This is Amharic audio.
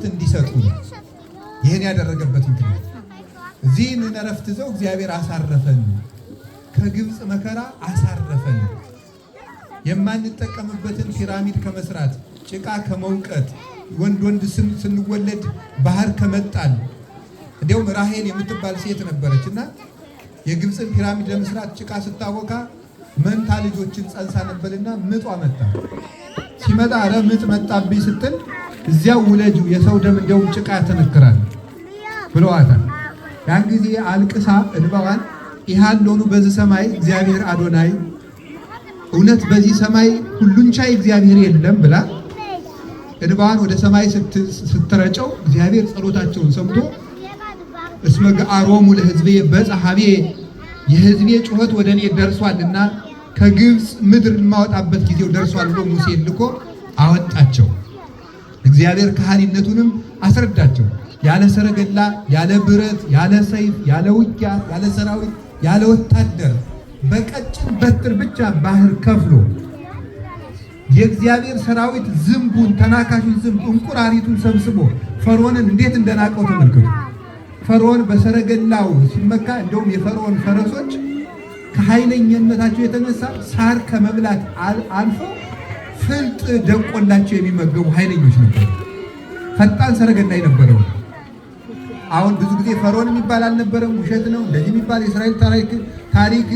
እረፍት እንዲሰጡ ይህን ያደረገበት ምክንያት እዚህን እረፍት ይዘው እግዚአብሔር አሳረፈን፣ ከግብፅ መከራ አሳረፈን። የማንጠቀምበትን ፒራሚድ ከመስራት ጭቃ ከመውቀት ወንድ ስንወለድ ባህር ከመጣል እንዲያውም ራሄል የምትባል ሴት ነበረችና የግብፅን ፒራሚድ ለመስራት ጭቃ ስታወካ መንታ ልጆችን ጸንሳ ነበርና ምጧ መጣ። ሲመጣ አረ ምጥ መጣብኝ ስትል እዚያው ውለጁ የሰው ደም እንዲያውም ጭቃ ያተነክራል ብለዋታል። ያን ጊዜ አልቅሳ እንባዋን ይሃሎኑ በዚህ ሰማይ እግዚአብሔር አዶናይ እውነት በዚህ ሰማይ ሁሉን ቻይ እግዚአብሔር የለም ብላ እንባዋን ወደ ሰማይ ስትረጨው እግዚአብሔር ጸሎታቸውን ሰምቶ እስመ ገአሮሙ ለሕዝቤ በጸሐቤ የሕዝቤ ጩኸት ወደ እኔ ደርሷልና ከግብፅ ምድር የማወጣበት ጊዜው ደርሷል ብሎ ሙሴን ልኮ አወጣቸው። እግዚአብሔር ከሃሊነቱንም አስረዳቸው። ያለ ሰረገላ፣ ያለ ብረት፣ ያለ ሰይፍ፣ ያለ ውጊያ፣ ያለ ሰራዊት፣ ያለ ወታደር በቀጭን በትር ብቻ ባህር ከፍሎ የእግዚአብሔር ሰራዊት ዝንቡን ተናካሹን ዝንብ እንቁራሪቱን ሰብስቦ ፈርዖንን እንዴት እንደናቀው ተመልከቱ። ፈርዖን በሰረገላው ሲመካ እንደውም የፈርዖን ፈረሶች ከኃይለኝነታቸው የተነሳ ሳር ከመብላት አልፎ ፍልጥ ደቆላቸው የሚመገቡ ኃይለኞች ነበሩ። ፈጣን ሰረገላ የነበረው። አሁን ብዙ ጊዜ ፈርዖን የሚባል አልነበረም፣ ውሸት ነው እንደዚህ የሚባል የእስራኤል ታሪክ